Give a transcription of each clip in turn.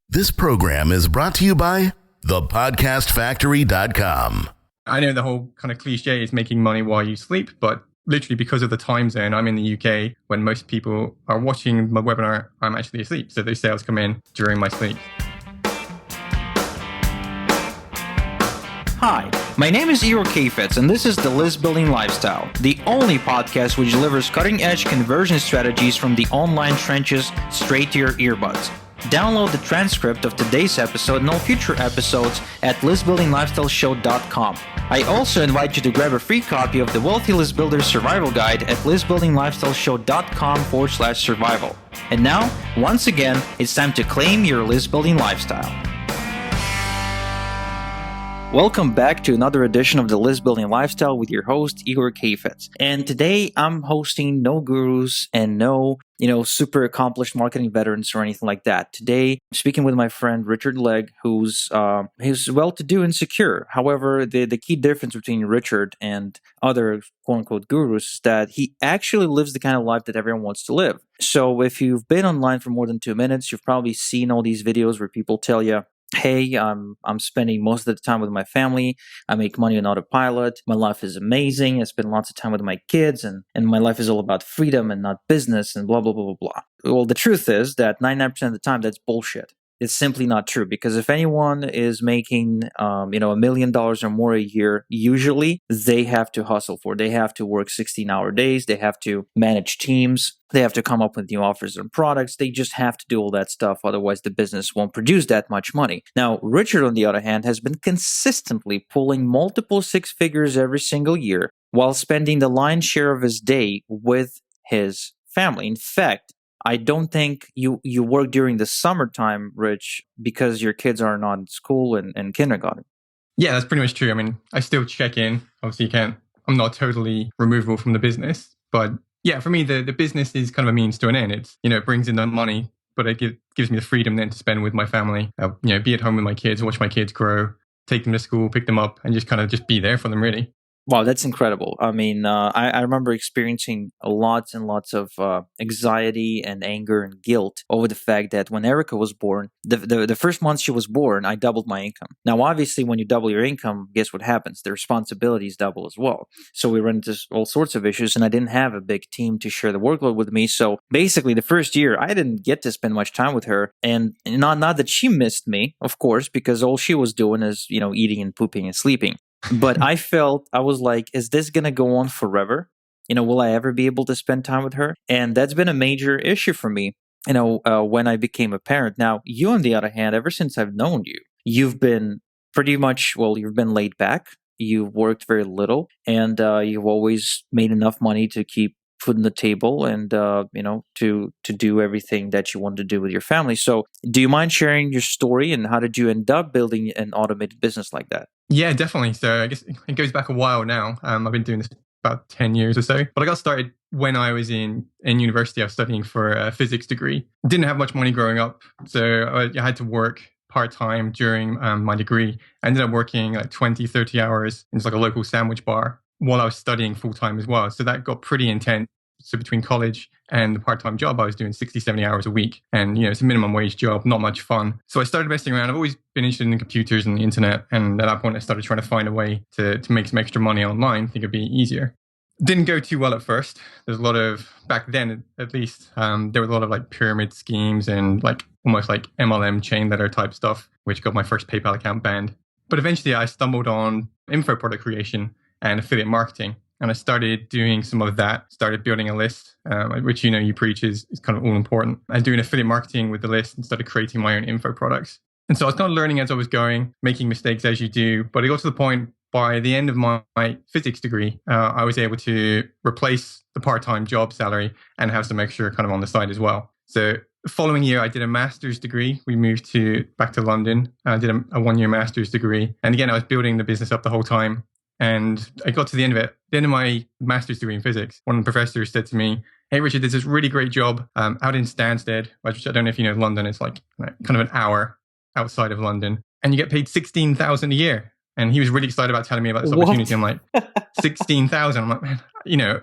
This program is brought to you by thepodcastfactory.com. I know the whole kind of cliche is making money while you sleep, but literally because of the time zone, I'm in the UK when most people are watching my webinar, I'm actually asleep. So those sales come in during my sleep. Hi, my name is Igor Kheifets, and this is The List Building Lifestyle, the only podcast which delivers cutting-edge conversion strategies from the online trenches straight to your earbuds. Download the transcript of today's episode and all future episodes at listbuildinglifestyleshow.com. I also invite you to grab a free copy of the Wealthy List Builder Survival Guide at listbuildinglifestyleshow.com/survival. And now, once again, it's time to claim your list building lifestyle. Welcome back to another edition of the List Building Lifestyle with your host, Igor Kheifets. And today I'm hosting no gurus and no, super accomplished marketing veterans or anything like that. Today, I'm speaking with my friend Richard Legg, who's well-to-do and secure. However, the key difference between Richard and other quote-unquote gurus is that he actually lives the kind of life that everyone wants to live. So if you've been online for more than 2 minutes, you've probably seen all these videos where people tell you, hey, I'm spending most of the time with my family. I make money on autopilot. My life is amazing. I spend lots of time with my kids, and my life is all about freedom and not business and blah, blah, blah, blah, blah. Well, the truth is that 99% of the time, that's bullshit. It's simply not true, because if anyone is making, $1 million or more a year, usually they have to hustle for it. They have to work 16-hour days. They have to manage teams. They have to come up with new offers and products. They just have to do all that stuff. Otherwise, the business won't produce that much money. Now, Richard, on the other hand, has been consistently pulling multiple six figures every single year while spending the lion's share of his day with his family. In fact, I don't think you work during the summertime, Rich, because your kids are not in school and kindergarten. Yeah, that's pretty much true. I mean, I still check in. Obviously, I'm not totally removable from the business. But yeah, for me, the business is kind of a means to an end. It's, it brings in the money, but it gives me the freedom then to spend with my family, be at home with my kids, watch my kids grow, take them to school, pick them up, and just be there for them, really. Wow, that's incredible. I mean, I remember experiencing lots and lots of anxiety and anger and guilt over the fact that when Erica was born, the first month she was born, I doubled my income. Now, obviously, when you double your income, guess what happens? The responsibilities double as well. So we run into all sorts of issues, and I didn't have a big team to share the workload with me. So basically, the first year, I didn't get to spend much time with her. And not that she missed me, of course, because all she was doing is, eating and pooping and sleeping. But I was like, is this going to go on forever? Will I ever be able to spend time with her? And that's been a major issue for me, when I became a parent. Now, you, on the other hand, ever since I've known you, you've been you've been laid back. You've worked very little, and you've always made enough money to keep food on the table and, to do everything that you want to do with your family. So do you mind sharing your story, and how did you end up building an automated business like that? Yeah, definitely. So I guess it goes back a while now. I've been doing this about 10 years or so. But I got started when I was in university. I was studying for a physics degree. Didn't have much money growing up. So I had to work part-time during my degree. I ended up working like 20, 30 hours in just like a local sandwich bar while I was studying full-time as well. So that got pretty intense. So between college and the part-time job, I was doing 60, 70 hours a week. And, it's a minimum wage job, not much fun. So I started messing around. I've always been interested in computers and the internet. And at that point, I started trying to find a way to make some extra money online. I think it'd be easier. Didn't go too well at first. There's a lot of, back then at least, there was a lot of like pyramid schemes and like almost like MLM chain letter type stuff, which got my first PayPal account banned. But eventually I stumbled on info product creation and affiliate marketing. And I started doing some of that, started building a list, which, you preach is kind of all important. I was doing affiliate marketing with the list and started creating my own info products. And so I was kind of learning as I was going, making mistakes as you do. But it got to the point by the end of my physics degree, I was able to replace the part-time job salary and have some extra kind of on the side as well. So the following year, I did a master's degree. We moved back to London. I did a one-year master's degree. And again, I was building the business up the whole time. And I got to the end of it. The end of my master's degree in physics, one of the professors said to me, hey, Richard, there's this really great job out in Stansted, which I don't know if you know London. It's like kind of an hour outside of London. And you get paid $16,000 a year. And he was really excited about telling me about this opportunity. I'm like, 16,000. I'm like, man,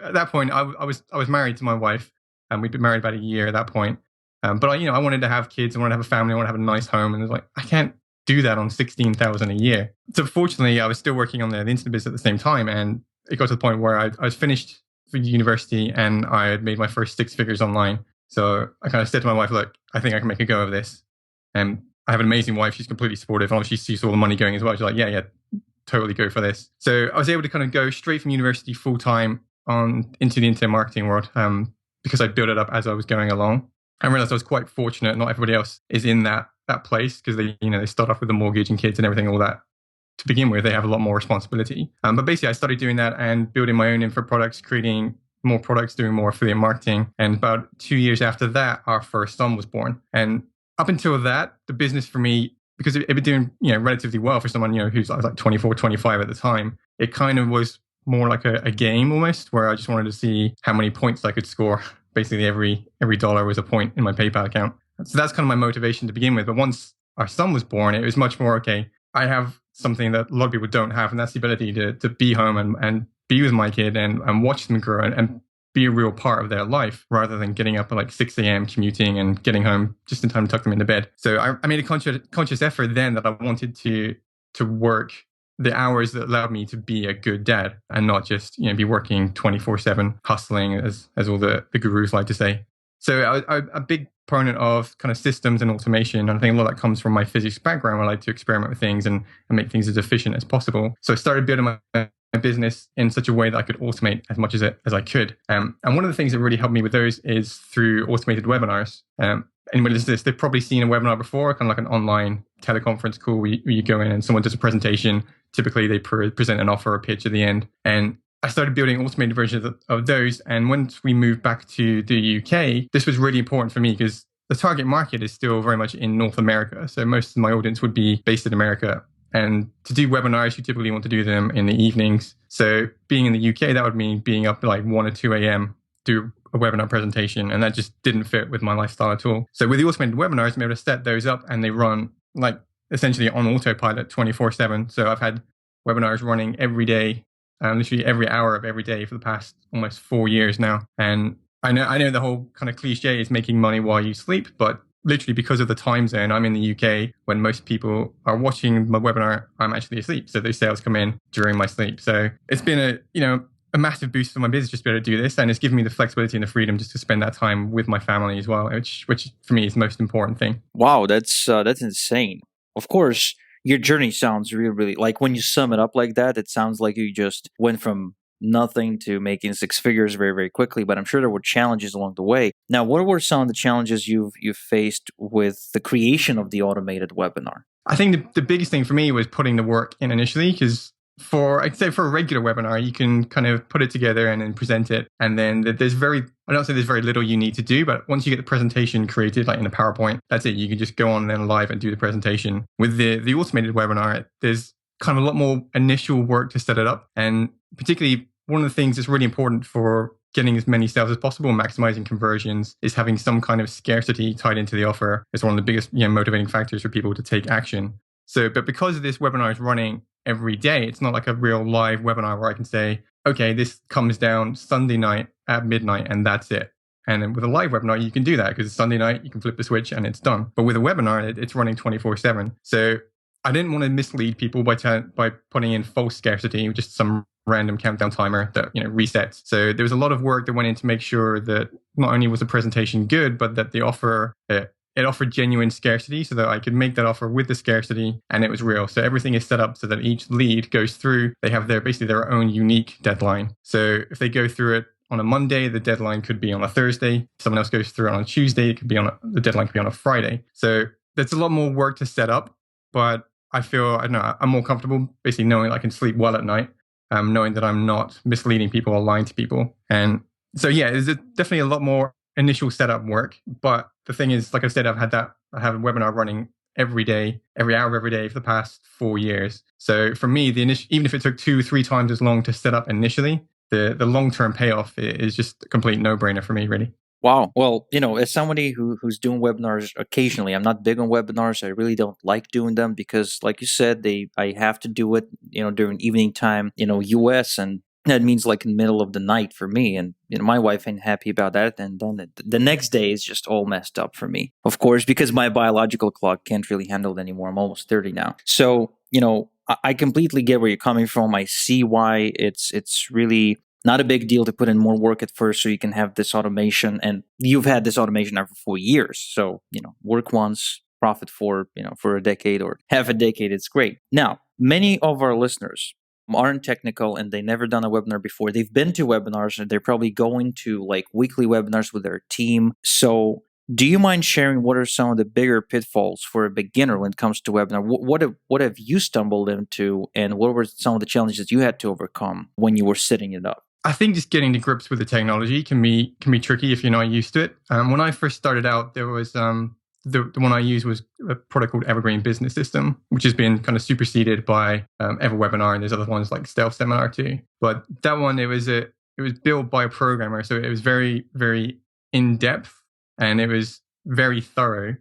at that point, I was married to my wife. and we'd been married about a year at that point. But I wanted to have kids, I wanted to have a family, I wanted to have a nice home, and it was like, I can't do that on 16,000 a year. So fortunately, I was still working on the internet business at the same time, and it got to the point where I was finished for university and I had made my first 6 figures online. So I kind of said to my wife, look, I think I can make a go of this. And I have an amazing wife. She's completely supportive. And obviously she sees all the money going as well. She's like, yeah, totally go for this. So I was able to kind of go straight from university full time on into the internet marketing world because I built it up as I was going along. I realized I was quite fortunate. Not everybody else is in that place because they start off with a mortgage and kids and everything, all that. To begin with, they have a lot more responsibility. But basically, I started doing that and building my own info products, creating more products, doing more affiliate marketing. And about 2 years after that, our first son was born. And up until that, the business for me, because it had been doing relatively well for someone who's like 24, 25 at the time, it kind of was more like a game almost, where I just wanted to see how many points I could score. Basically, every dollar was a point in my PayPal account. So that's kind of my motivation to begin with. But once our son was born, it was much more, okay, I have something that a lot of people don't have, and that's the ability to be home and be with my kid and watch them grow and be a real part of their life rather than getting up at like 6 a.m. commuting and getting home just in time to tuck them into bed. So I made a conscious effort then that I wanted to work the hours that allowed me to be a good dad and not just be working 24/7 hustling as all the gurus like to say. So I'm a big proponent of kind of systems and automation. And I think a lot of that comes from my physics background. I like to experiment with things and make things as efficient as possible. So I started building my business in such a way that I could automate as much as I could. And one of the things that really helped me with those is through automated webinars. Anybody listening to this, they've probably seen a webinar before, kind of like an online teleconference call where you go in and someone does a presentation. Typically, they present an offer or pitch at the end. And I started building automated versions of those. And once we moved back to the UK, this was really important for me because the target market is still very much in North America. So most of my audience would be based in America. And to do webinars, you typically want to do them in the evenings. So being in the UK, that would mean being up at like 1 or 2 a.m., do a webinar presentation. And that just didn't fit with my lifestyle at all. So with the automated webinars, I'm able to set those up and they run like essentially on autopilot 24/7. So I've had webinars running every day, literally every hour of every day for the past almost 4 years now. And I know the whole kind of cliche is making money while you sleep, but literally because of the time zone, I'm in the UK when most people are watching my webinar, I'm actually asleep. So those sales come in during my sleep. So it's been a massive boost for my business just to be able to do this. And it's given me the flexibility and the freedom just to spend that time with my family as well, which for me is the most important thing. Wow, that's insane. Of course, your journey sounds really, really, like when you sum it up like that, it sounds like you just went from nothing to making 6 figures very, very quickly. But I'm sure there were challenges along the way. Now, what were some of the challenges you've faced with the creation of the automated webinar? I think the biggest thing for me was putting the work in initially, because I'd say for a regular webinar, you can kind of put it together and then present it. And then I don't say there's very little you need to do, but once you get the presentation created, like in a PowerPoint, that's it. You can just go on then live and do the presentation. With the automated webinar, there's kind of a lot more initial work to set it up. And particularly one of the things that's really important for getting as many sales as possible and maximizing conversions is having some kind of scarcity tied into the offer. It's one of the biggest motivating factors for people to take action. So, but because this webinar is running every day, it's not like a real live webinar where I can say, okay, this comes down Sunday night at midnight and that's it. And then with a live webinar, you can do that because it's Sunday night, you can flip the switch and it's done. But with a webinar, it's running 24/7. So I didn't want to mislead people by putting in false scarcity, just some random countdown timer that resets. So there was a lot of work that went in to make sure that not only was the presentation good, but that the offer it offered genuine scarcity, so that I could make that offer with the scarcity and it was real. So everything is set up so that each lead goes through. They have basically their own unique deadline. So if they go through it on a Monday, the deadline could be on a Thursday. If someone else goes through it on a Tuesday, the deadline could be on a Friday. So there's a lot more work to set up, but I feel I'm more comfortable basically knowing I can sleep well at night. Knowing that I'm not misleading people or lying to people. And so, there's definitely a lot more initial setup work. But the thing is, like I said, I have a webinar running every day, every hour of every day for the past 4 years. So for me, even if it took 2-3 times as long to set up initially, the long-term payoff is just a complete no-brainer for me, really. Wow. Well, as somebody who's doing webinars occasionally, I'm not big on webinars. I really don't like doing them because, like you said, I have to do it, during evening time, US, and That means like in the middle of the night for me. And my wife ain't happy about that. And then the next day is just all messed up for me. Of course, because my biological clock can't really handle it anymore. I'm almost 30 now. So, I completely get where you're coming from. I see why it's really not a big deal to put in more work at first so you can have this automation. And you've had this automation now for 4 years. So, work once, profit for a decade or half a decade. It's great. Now, many of our listeners aren't technical and they never done a webinar before. They've been to webinars and they're probably going to like weekly webinars with their team. So do you mind sharing what are some of the bigger pitfalls for a beginner when it comes to webinar? What have you stumbled into, and what were some of the challenges you had to overcome when you were setting it up? I think just getting to grips with the technology can be tricky if you're not used to it. When I first started out, there was the one I used was a product called Evergreen Business System, which has been kind of superseded by EverWebinar, and there's other ones like Stealth Seminar too. But that one, it was built by a programmer, so it was very, very in depth and it was very thorough.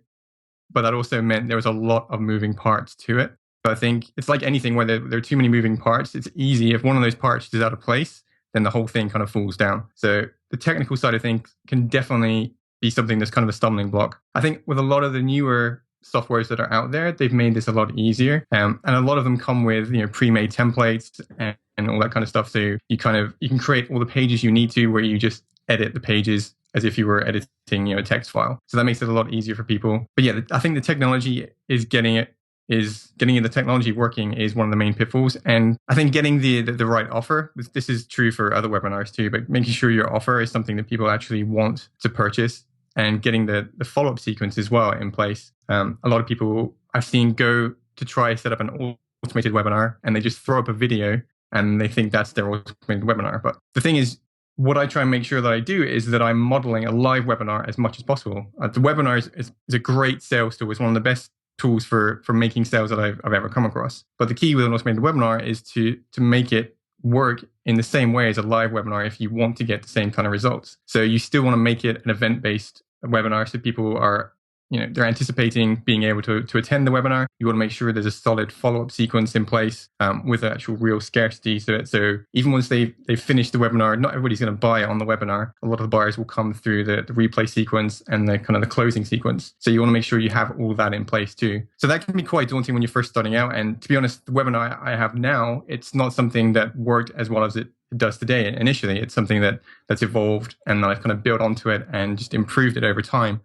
But that also meant there was a lot of moving parts to it. So I think it's like anything where there are too many moving parts. It's easy if one of those parts is out of place, then the whole thing kind of falls down. So the technical side of things can definitely be something that's kind of a stumbling block. I think with a lot of the newer softwares that are out there, they've made this a lot easier. And a lot of them come with pre-made templates and all that kind of stuff. So you can create all the pages you need to, where you just edit the pages as if you were editing a text file. So that makes it a lot easier for people. But yeah, I think the technology is getting the technology working is one of the main pitfalls. And I think getting the right offer, this is true for other webinars too, but making sure your offer is something that people actually want to purchase, and getting the follow-up sequence as well in place. A lot of people I've seen go to try set up an automated webinar and they just throw up a video and they think that's their automated webinar. But the thing is, what I try and make sure that I do is that I'm modeling a live webinar as much as possible. The webinar is a great sales tool. It's one of the best tools for making sales that I've ever come across. But the key with an automated webinar is to make it work in the same way as a live webinar if you want to get the same kind of results. So you still want to make it an event-based webinar, so people are they're anticipating being able to attend the webinar. You want to make sure there's a solid follow-up sequence in place with actual real scarcity to it. So even once they've finished the webinar, not everybody's going to buy it on the webinar. A lot of the buyers will come through the replay sequence and the kind of the closing sequence. So you want to make sure you have all that in place too. So that can be quite daunting when you're first starting out. And to be honest, the webinar I have now, it's not something that worked as well as it does today. Initially, it's something that's evolved and I've kind of built onto it and just improved it over time.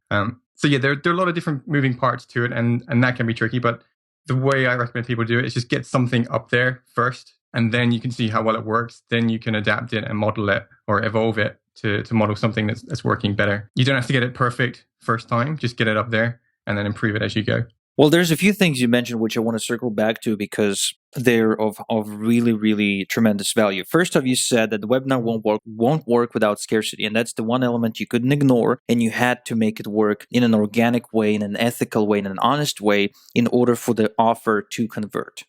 So yeah, there are a lot of different moving parts to it, and that can be tricky. But the way I recommend people do it is just get something up there first, and then you can see how well it works. Then you can adapt it and model it or evolve it to model something that's working better. You don't have to get it perfect first time. Just get it up there and then improve it as you go. Well, there's a few things you mentioned which I want to circle back to because they're of really, really tremendous value. First off, you said that the webinar won't work without scarcity, and that's the one element you couldn't ignore, and you had to make it work in an organic way, in an ethical way, in an honest way, in order for the offer to convert,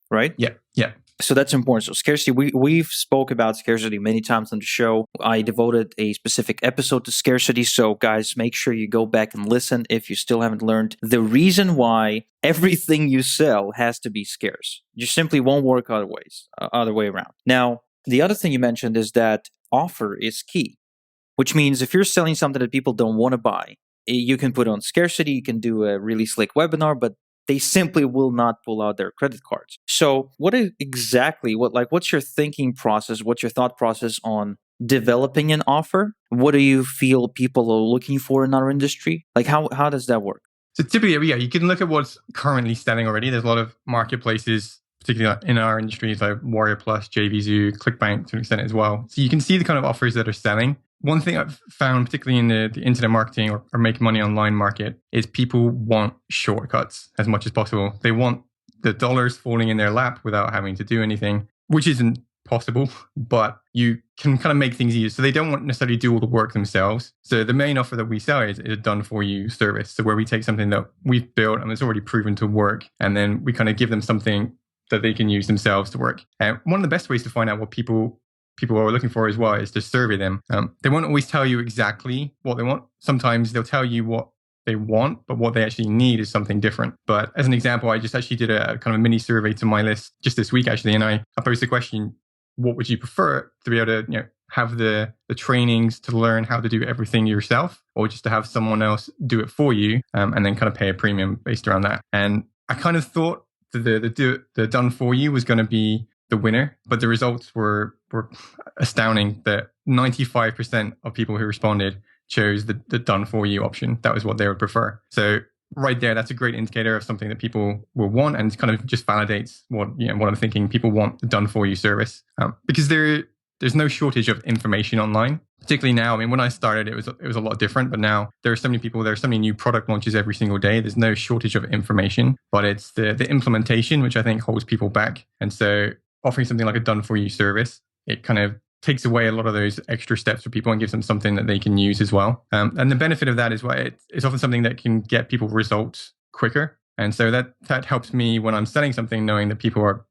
right? Yeah. So that's important. So scarcity, we've spoke about scarcity many times on the show. I devoted a specific episode to scarcity. So guys, make sure you go back and listen if you still haven't learned the reason why everything you sell has to be scarce. You simply won't work other way around. Now, the other thing you mentioned is that offer is key, which means if you're selling something that people don't want to buy, you can put on scarcity, you can do a really slick webinar, but they simply will not pull out their credit cards. So what's your thinking process? What's your thought process on developing an offer? What do you feel people are looking for in our industry? Like how does that work? So typically, yeah, you can look at what's currently selling already. There's a lot of marketplaces, particularly in our industries like Warrior Plus, JVZoo, ClickBank to an extent as well. So you can see the kind of offers that are selling. One thing I've found, particularly in the internet marketing or make money online market, is people want shortcuts as much as possible. They want the dollars falling in their lap without having to do anything, which isn't possible, but you can kind of make things easier. So they don't want necessarily do all the work themselves. So the main offer that we sell is a done for you service. So where we take something that we've built and it's already proven to work, and then we kind of give them something that they can use themselves to work. And one of the best ways to find out what people are looking for as well is to survey them. They won't always tell you exactly what they want. Sometimes they'll tell you what they want, but what they actually need is something different. But as an example, I just actually did a kind of a mini survey to my list just this week, actually, and I posed a question, what would you prefer, to be able to, have the trainings to learn how to do everything yourself, or just to have someone else do it for you, and then kind of pay a premium based around that. And I kind of thought that the done for you was going to be the winner, but the results were astounding. That 95% of people who responded chose the done for you option. That was what they would prefer. So right there, that's a great indicator of something that people will want, and kind of just validates what I'm thinking. People want the done for you service, because there's no shortage of information online, particularly now. I mean, when I started, it was a lot different, but now there are so many people, there are so many new product launches every single day. There's no shortage of information, but it's the implementation, which I think holds people back. And so offering something like a done for you service, it kind of takes away a lot of those extra steps for people and gives them something that they can use as well. And the benefit of that is why it's often something that can get people results quicker. And so that helps me when I'm selling something, knowing that people are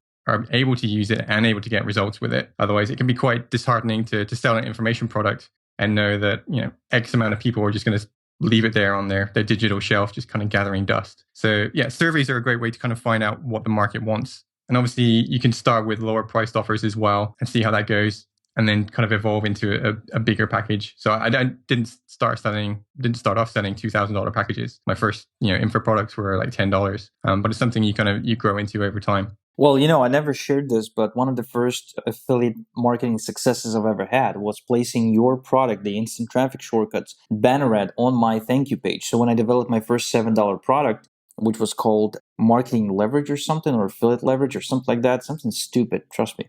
able to use it and able to get results with it. Otherwise, it can be quite disheartening to sell an information product and know that, X amount of people are just going to leave it there on their digital shelf, just kind of gathering dust. So yeah, surveys are a great way to kind of find out what the market wants. And obviously, you can start with lower priced offers as well and see how that goes, and then kind of evolve into a bigger package. So I didn't start off selling $2,000 packages. My first, info products were like $10, but it's something you grow into over time. Well, I never shared this, but one of the first affiliate marketing successes I've ever had was placing your product, the instant traffic shortcuts banner ad, on my thank you page. So when I developed my first $7 product, which was called marketing leverage or something, or affiliate leverage or something like that, something stupid, trust me.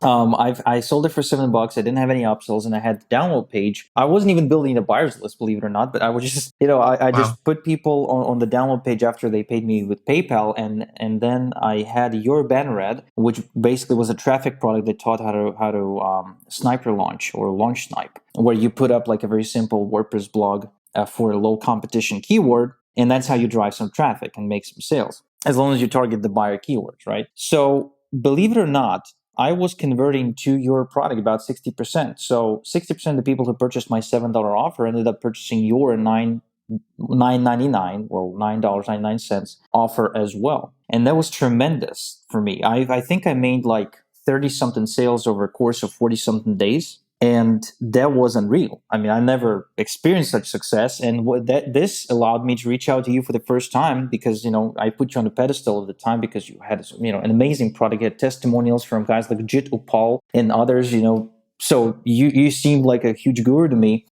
I sold it for $7. I didn't have any upsells, and I had the download page. I wasn't even building a buyer's list, believe it or not, but I was just, I just put people on the download page after they paid me with PayPal, and then I had your banner ad, which basically was a traffic product that taught how to sniper launch or launch snipe, where you put up like a very simple WordPress blog for a low competition keyword. And that's how you drive some traffic and make some sales, as long as you target the buyer keywords, right? So believe it or not, I was converting to your product about 60%. So 60% of the people who purchased my $7 offer ended up purchasing your $9.99 offer as well. And that was tremendous for me. I think I made like 30-something sales over a course of 40-something days. And that was unreal. I mean, I never experienced such success. And this allowed me to reach out to you for the first time because, I put you on the pedestal at the time because you had, an amazing product. You had testimonials from guys like Jit Upal and others, So you seemed like a huge guru to me.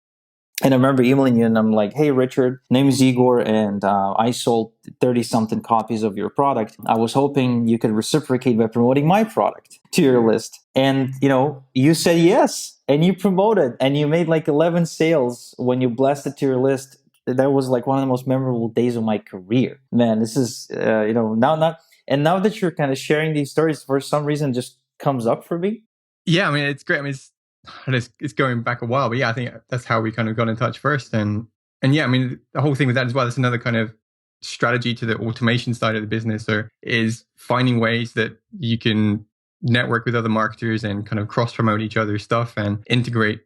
And I remember emailing you and I'm like, hey, Richard, name is Igor, and I sold 30-something copies of your product. I was hoping you could reciprocate by promoting my product to your list. And, you said yes, and you promoted, and you made like 11 sales when you blasted to your list. That was like one of the most memorable days of my career. Man, this is, now that you're kind of sharing these stories, for some reason, just comes up for me. Yeah, I mean, it's great. I mean, it's going back a while, but yeah, I think that's how we kind of got in touch first. And yeah, I mean, the whole thing with that as well, that's another kind of strategy to the automation side of the business, or is finding ways that you can network with other marketers and kind of cross promote each other's stuff and integrate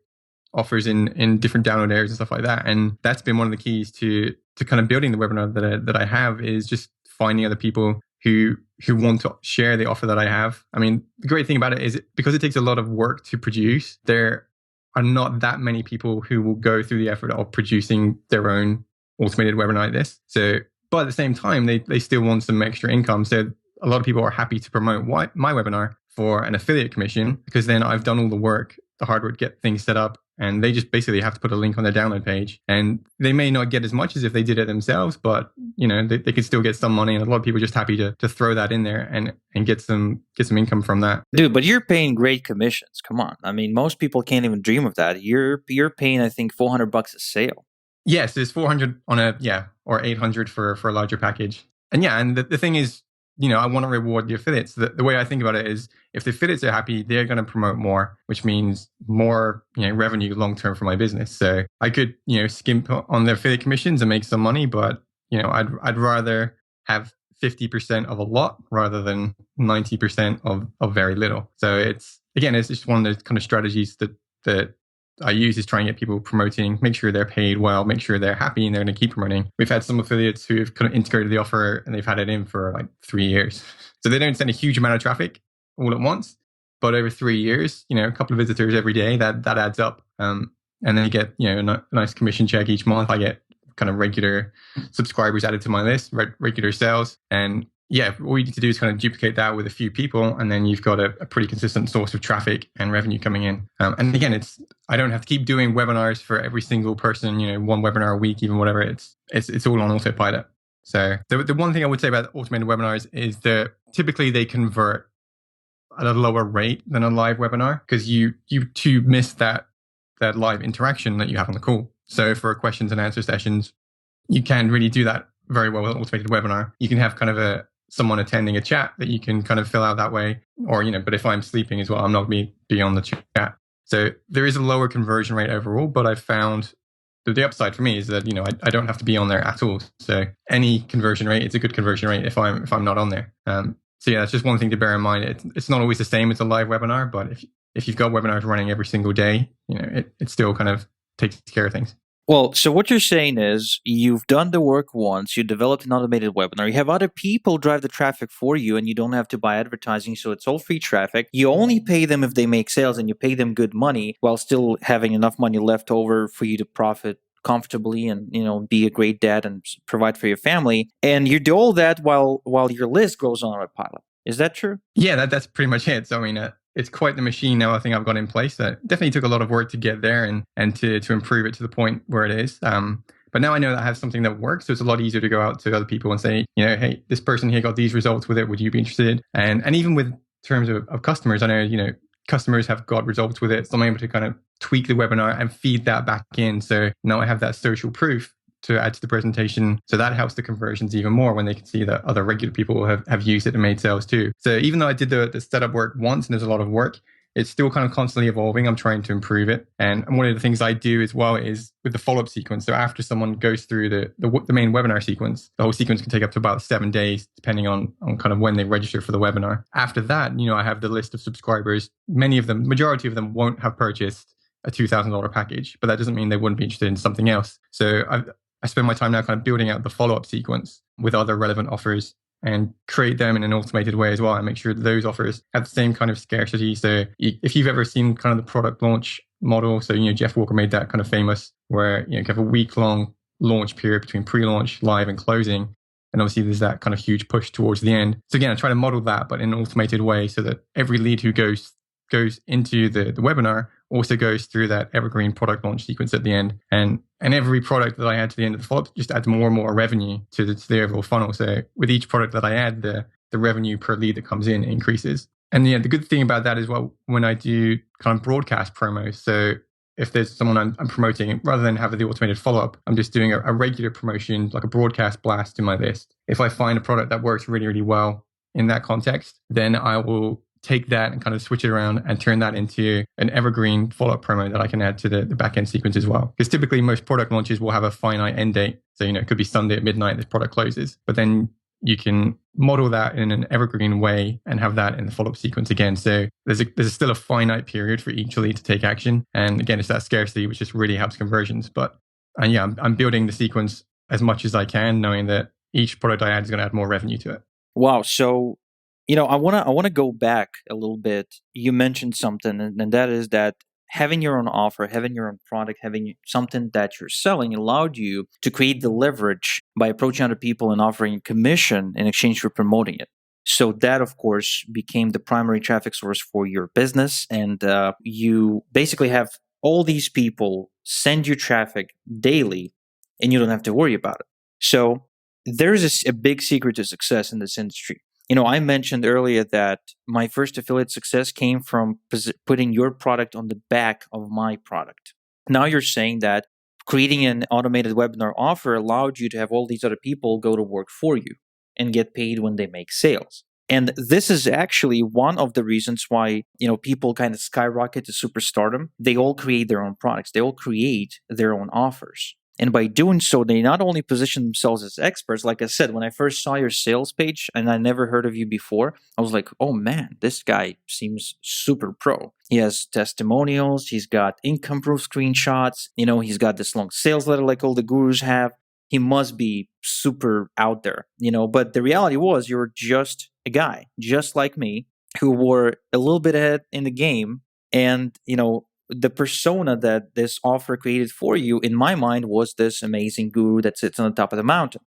offers in different download areas and stuff like that. And that's been one of the keys to kind of building the webinar that I have, is just finding other people who want to share the offer that I have. I mean, the great thing about it is because it takes a lot of work to produce, there are not that many people who will go through the effort of producing their own automated webinar like this. So, but at the same time, they still want some extra income. So a lot of people are happy to promote my webinar for an affiliate commission, because then I've done all the work, the hard work, get things set up, and they just basically have to put a link on their download page. And they may not get as much as if they did it themselves, but they could still get some money. And a lot of people are just happy to throw that in there and get some income from that. Dude, but you're paying great commissions. Come on. I mean, most people can't even dream of that. You're paying, I think, $400 a sale. Yes, it's 400 on or 800 for a larger package. And yeah, and the thing is, I want to reward the affiliates. The way I think about it is, if the affiliates are happy, they're going to promote more, which means more, revenue long term for my business. So I could, skimp on the affiliate commissions and make some money, but I'd rather have 50% of a lot rather than 90% of very little. So it's just one of those kind of strategies that I use, is try and get people promoting, make sure they're paid well, make sure they're happy, and they're going to keep promoting. We've had some affiliates who have kind of integrated the offer and they've had it in for like 3 years. So they don't send a huge amount of traffic all at once, But over 3 years, a couple of visitors every day, that adds up. And then you get, a nice commission check each month. I get kind of regular subscribers added to my list, regular sales. And yeah, all you need to do is kind of duplicate that with a few people, and then you've got a pretty consistent source of traffic and revenue coming in. And again, I don't have to keep doing webinars for every single person, one webinar a week, even whatever. It's all on autopilot. So the one thing I would say about automated webinars is that typically they convert at a lower rate than a live webinar, because you too miss that live interaction that you have on the call. So for questions and answer sessions, you can really do that very well with an automated webinar. You can have kind of someone attending a chat that you can kind of fill out that way, or but if I'm sleeping as well, I'm not going to be on the chat. So there is a lower conversion rate overall, but I've found that the upside for me is that I don't have to be on there at all. So any conversion rate, it's a good conversion rate if I'm not on there. So yeah, that's just one thing to bear in mind. It's not always the same as a live webinar, but if you've got webinars running every single day, it still kind of takes care of things. Well, so what you're saying is you've done the work once, you developed an automated webinar, you have other people drive the traffic for you, and you don't have to buy advertising, so it's all free traffic. You only pay them if they make sales, and you pay them good money while still having enough money left over for you to profit comfortably and be a great dad and provide for your family. And you do all that while your list goes on autopilot. Is that true? Yeah, that's pretty much it. So I mean, it's quite the machine now. I think I've got in place. That definitely took a lot of work to get there and to improve it to the point where it is. But now I know that I have something that works, so it's a lot easier to go out to other people and say, hey, this person here got these results with it. Would you be interested? And even with terms of customers, I know customers have got results with it, so I'm able to kind of tweak the webinar and feed that back in. So now I have that social proof to add to the presentation. So that helps the conversions even more when they can see that other regular people have used it and made sales too. So even though I did the setup work once and there's a lot of work, it's still kind of constantly evolving. I'm trying to improve it. And one of the things I do as well is with the follow-up sequence. So after someone goes through the main webinar sequence, the whole sequence can take up to about 7 days, depending on kind of when they register for the webinar. After that, I have the list of subscribers. Majority of them won't have purchased a $2,000 package, but that doesn't mean they wouldn't be interested in something else. So I spend my time now kind of building out the follow-up sequence with other relevant offers and create them in an automated way as well, and make sure that those offers have the same kind of scarcity. So if you've ever seen kind of the product launch model, so Jeff Walker made that kind of famous, where you have a week-long launch period between pre-launch, live, and closing. And obviously there's that kind of huge push towards the end. So again, I try to model that, but in an automated way, so that every lead who goes into the webinar also goes through that evergreen product launch sequence at the end. And every product that I add to the end of the follow-up just adds more and more revenue to the overall funnel. So with each product that I add, the revenue per lead that comes in increases. And the good thing about that is, well, when I do kind of broadcast promos, so if there's someone I'm promoting, rather than have the automated follow-up, I'm just doing a regular promotion, like a broadcast blast to my list. If I find a product that works really, really well in that context, then I will take that and kind of switch it around and turn that into an evergreen follow-up promo that I can add to the back-end sequence as well. Because typically most product launches will have a finite end date. So, it could be Sunday at midnight, this product closes. But then you can model that in an evergreen way and have that in the follow-up sequence again. So there's still a finite period for each lead to take action. And again, it's that scarcity, which just really helps conversions. But I'm building the sequence as much as I can, knowing that each product I add is going to add more revenue to it. Wow. So I want to go back a little bit. You mentioned something, and that is that having your own offer, having your own product, having something that you're selling allowed you to create the leverage by approaching other people and offering commission in exchange for promoting it. So that, of course, became the primary traffic source for your business. And you basically have all these people send you traffic daily, and you don't have to worry about it. So there's a big secret to success in this industry. I mentioned earlier that my first affiliate success came from putting your product on the back of my product. Now you're saying that creating an automated webinar offer allowed you to have all these other people go to work for you and get paid when they make sales. And this is actually one of the reasons why, people kind of skyrocket to superstardom. They all create their own products. They all create their own offers. And by doing so, they not only position themselves as experts. Like I said, when I first saw your sales page and I never heard of you before, I was like, oh man, this guy seems super pro. He has testimonials. He's got income proof screenshots. He's got this long sales letter like all the gurus have. He must be super out there, But the reality was, you're just a guy, just like me, who were a little bit ahead in the game. And, the persona that this offer created for you, in my mind, was this amazing guru that sits on the top of the mountain.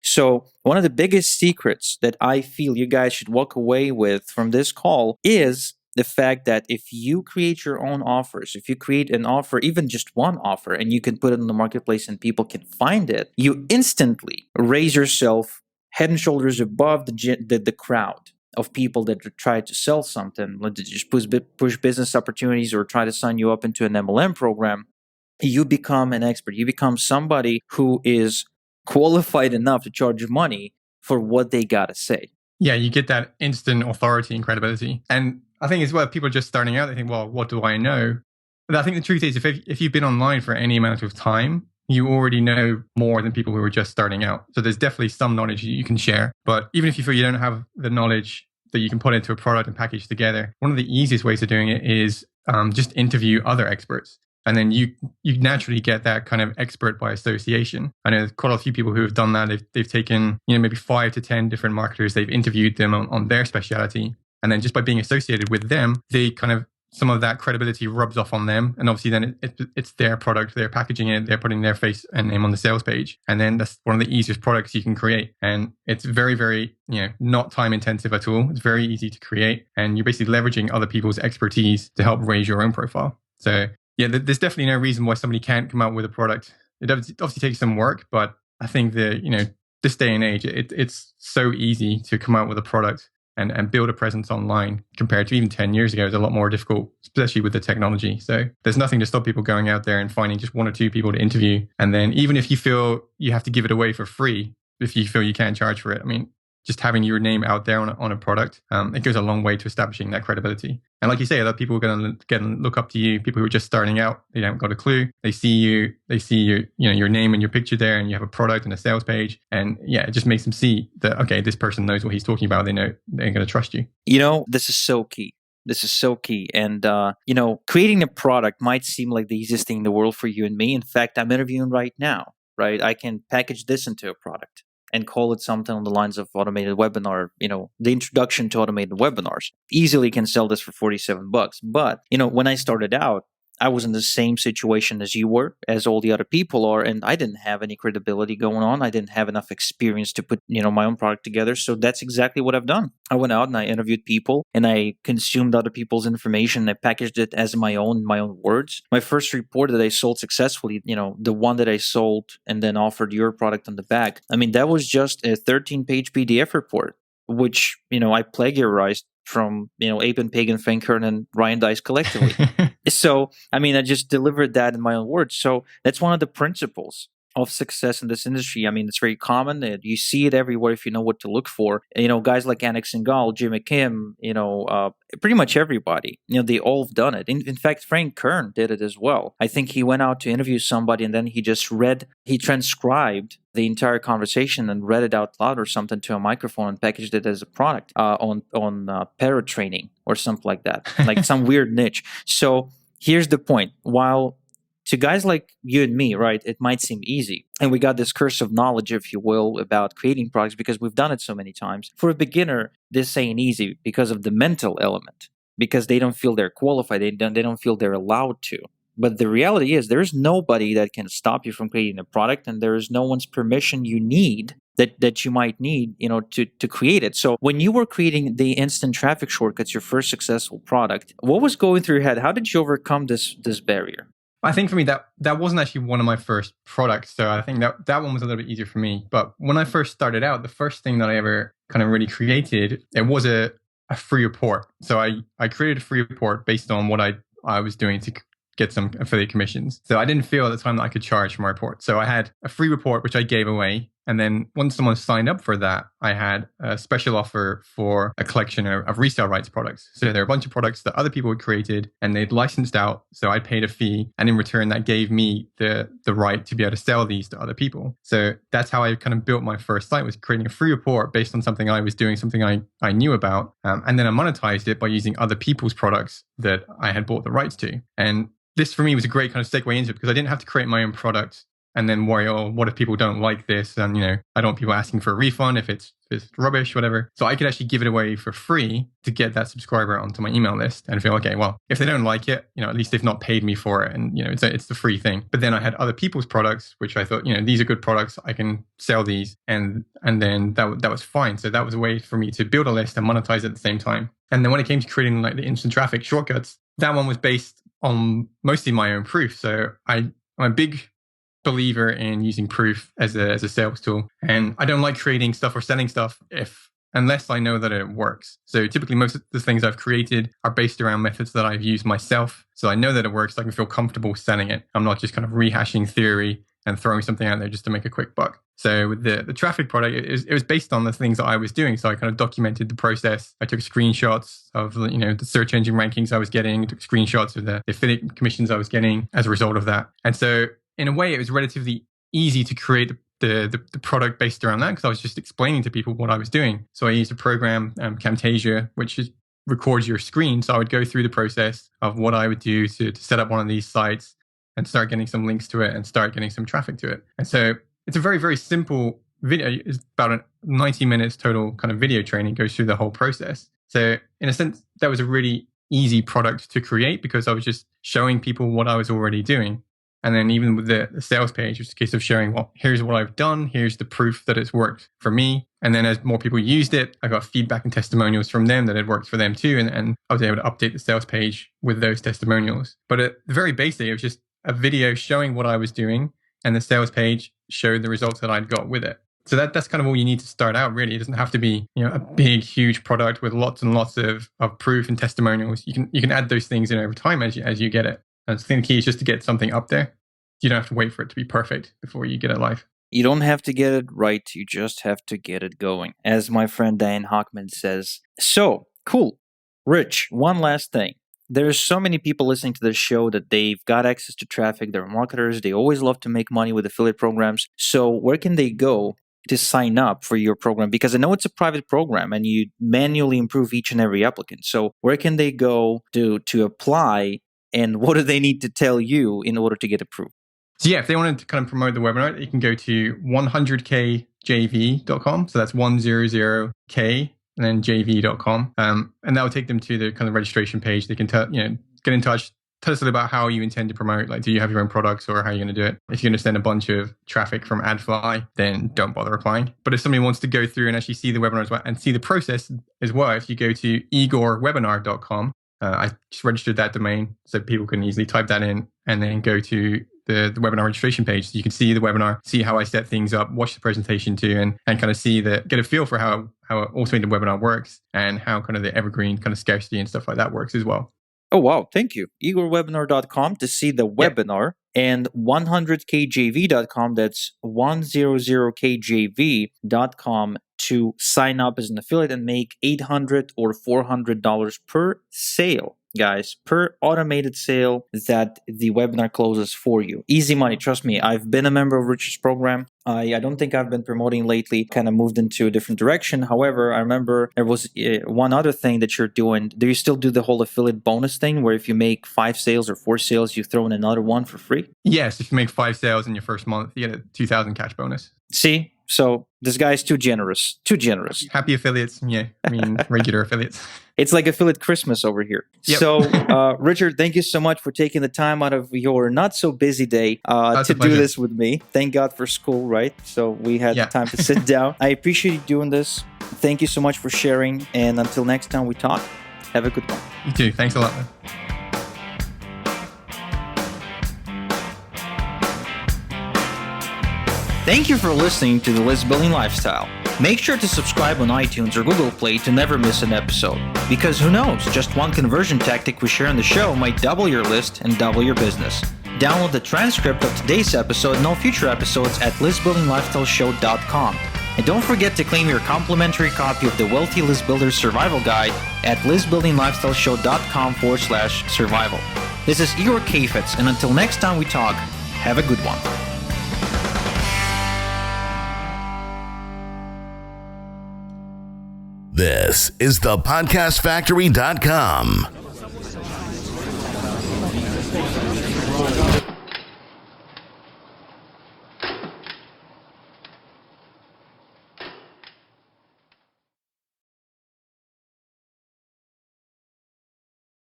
So one of the biggest secrets that I feel you guys should walk away with from this call is the fact that if you create your own offers, if you create an offer, even just one offer, and you can put it in the marketplace and people can find it, you instantly raise yourself head and shoulders above the crowd of people that try to sell something, like to just push business opportunities or try to sign you up into an MLM program. You become an expert. You become somebody who is qualified enough to charge money for what they got to say. Yeah, you get that instant authority and credibility. And I think as well, people are just starting out, they think, well, what do I know? But I think the truth is, if you've been online for any amount of time, you already know more than people who are just starting out. So there's definitely some knowledge you can share. But even if you feel you don't have the knowledge that you can put into a product and package together, one of the easiest ways of doing it is just interview other experts. And then you naturally get that kind of expert by association. I know there's quite a few people who have done that. They've taken, maybe 5 to 10 different marketers. They've interviewed them on their specialty. And then just by being associated with them, they kind of, some of that credibility rubs off on them. And obviously then it's their product, they're packaging it, they're putting their face and name on the sales page. And then that's one of the easiest products you can create. And it's very, very, not time intensive at all. It's very easy to create. And you're basically leveraging other people's expertise to help raise your own profile. So yeah, there's definitely no reason why somebody can't come out with a product. It obviously takes some work, but I think that, this day and age, it's so easy to come out with a product and build a presence online compared to even 10 years ago. It's a lot more difficult, especially with the technology. So there's nothing to stop people going out there and finding just 1 or 2 people to interview. And then even if you feel you have to give it away for free, if you feel you can't charge for it, just having your name out there on a product, it goes a long way to establishing that credibility. And like you say, other people are going to look up to you. People who are just starting out, they haven't got a clue. They see you, your name and your picture there, and you have a product and a sales page. And yeah, it just makes them see that, okay, this person knows what he's talking about. They know they're going to trust you. This is so key. This is so key. And, creating a product might seem like the easiest thing in the world for you and me. In fact, I'm interviewing right now, right? I can package this into a product and call it something on the lines of automated webinar, the introduction to automated webinars. Easily can sell this for $47. But, when I started out, I was in the same situation as you were, as all the other people are, and I didn't have any credibility going on. I didn't have enough experience to put, my own product together. So that's exactly what I've done. I went out and I interviewed people and I consumed other people's information. I packaged it as my own words. My first report that I sold successfully, the one that I sold and then offered your product on the back, that was just a 13-page PDF report, which, I plagiarized from, Ape and Pagan, Frank Kern, and Ryan Dice collectively. So, I just delivered that in my own words. So that's one of the principles of success in this industry. It's very common. You see it everywhere if you know what to look for. Guys like Anik Singhal, Jim McKim, pretty much everybody, they all have done it. In fact, Frank Kern did it as well. I think he went out to interview somebody and then he transcribed the entire conversation and read it out loud or something to a microphone and packaged it as a product on parrot training or something like that, like some weird niche. So here's the point. While to guys like you and me, right, it might seem easy. And we got this curse of knowledge, if you will, about creating products because we've done it so many times. For a beginner, this ain't easy because of the mental element, because they don't feel they're qualified. They don't feel they're allowed to. But the reality is there's nobody that can stop you from creating a product, and there is no one's permission you need that you might need, to create it. So when you were creating the instant traffic shortcuts, your first successful product, what was going through your head? How did you overcome this barrier? I think for me, that wasn't actually one of my first products. So I think that one was a little bit easier for me. But when I first started out, the first thing that I ever kind of really created, it was a free report. So I created a free report based on what I was doing to get some affiliate commissions. So I didn't feel at the time that I could charge for my report. So I had a free report, which I gave away. And then once someone signed up for that, I had a special offer for a collection of resale rights products. So there are a bunch of products that other people had created and they'd licensed out. So I paid a fee. And in return, that gave me the right to be able to sell these to other people. So that's how I kind of built my first site, was creating a free report based on something I was doing, something I knew about. And then I monetized it by using other people's products that I had bought the rights to. And this for me was a great kind of segue into it because I didn't have to create my own product and then worry, oh, what if people don't like this? And, I don't want people asking for a refund if it's rubbish, whatever. So I could actually give it away for free to get that subscriber onto my email list and feel, okay, well, if they don't like it, at least they've not paid me for it. And, it's the free thing. But then I had other people's products, which I thought, these are good products. I can sell these. And then that was fine. So that was a way for me to build a list and monetize at the same time. And then when it came to creating like the instant traffic shortcuts, that one was based on mostly my own proof. So I'm a big believer in using proof as a sales tool. And I don't like creating stuff or selling stuff unless I know that it works. So typically most of the things I've created are based around methods that I've used myself. So I know that it works. So I can feel comfortable selling it. I'm not just kind of rehashing theory and throwing something out there just to make a quick buck. So with the traffic product, it was based on the things that I was doing. So I kind of documented the process. I took screenshots of the search engine rankings I was getting, took screenshots of the affiliate commissions I was getting as a result of that. And so in a way, it was relatively easy to create the product based around that because I was just explaining to people what I was doing. So I used a program, Camtasia, which records your screen. So I would go through the process of what I would do to set up one of these sites and start getting some links to it and start getting some traffic to it. And so it's a very, very simple video. It's about 90 minutes total kind of video training, goes through the whole process. So in a sense, that was a really easy product to create because I was just showing people what I was already doing. And then even with the sales page, it's a case of showing, well, here's what I've done. Here's the proof that it's worked for me. And then as more people used it, I got feedback and testimonials from them that it worked for them too. And I was able to update the sales page with those testimonials. But at the very basic, it was just a video showing what I was doing. And the sales page showed the results that I'd got with it. So that's kind of all you need to start out, really. It doesn't have to be a big, huge product with lots and lots of proof and testimonials. You can add those things in over time as you get it. And I think the key is just to get something up there. You don't have to wait for it to be perfect before you get it live. You don't have to get it right. You just have to get it going. As my friend Dan Hockman says. So, cool. Rich, one last thing. There's so many people listening to this show that they've got access to traffic. They're marketers. They always love to make money with affiliate programs. So where can they go to sign up for your program? Because I know it's a private program and you manually improve each and every applicant. So where can they go to apply, and what do they need to tell you in order to get approved? So yeah, if they wanted to kind of promote the webinar, you can go to 100kjv.com. So that's 100k and then jv.com. And that will take them to the kind of registration page. They can get in touch, tell us a little about how you intend to promote. Like, do you have your own products or how are you going to do it? If you're going to send a bunch of traffic from AdFly, then don't bother applying. But if somebody wants to go through and actually see the webinar as well and see the process as well, if you go to igorwebinar.com, I just registered that domain so people can easily type that in and then go to the webinar registration page. So you can see the webinar, see how I set things up, watch the presentation too, and kind of get a feel for how an automated webinar works and how kind of the evergreen kind of scarcity and stuff like that works as well. Oh, wow. Thank you. igorwebinar.com to see the webinar, and 100kjv.com, that's 100kjv.com to sign up as an affiliate and make $800 or $400 per sale. Guys, per automated sale that the webinar closes for you. Easy money, trust me. I've been a member of Richard's program. I don't think I've been promoting lately, kind of moved into a different direction. However, I remember there was one other thing that you're doing. Do you still do the whole affiliate bonus thing where if you make 5 sales or 4 sales, you throw in another one for free? Yes, if you make 5 sales in your first month, you get a 2,000 cash bonus. See? So this guy's too generous. Too generous. Happy affiliates. Yeah, I mean, regular affiliates. It's like affiliate Christmas over here. Yep. So, Richard, thank you so much for taking the time out of your not so busy day to do this with me. Thank God for school, right? So we had time to sit down. I appreciate you doing this. Thank you so much for sharing. And until next time we talk, have a good one. You too. Thanks a lot, man. Thank you for listening to The List Building Lifestyle. Make sure to subscribe on iTunes or Google Play to never miss an episode. Because who knows, just one conversion tactic we share on the show might double your list and double your business. Download the transcript of today's episode and all future episodes at listbuildinglifestyleshow.com. And don't forget to claim your complimentary copy of the Wealthy List Builder Survival Guide at listbuildinglifestyleshow.com/survival. This is Igor Kheifets, and until next time we talk, have a good one. This is thepodcastfactory.com.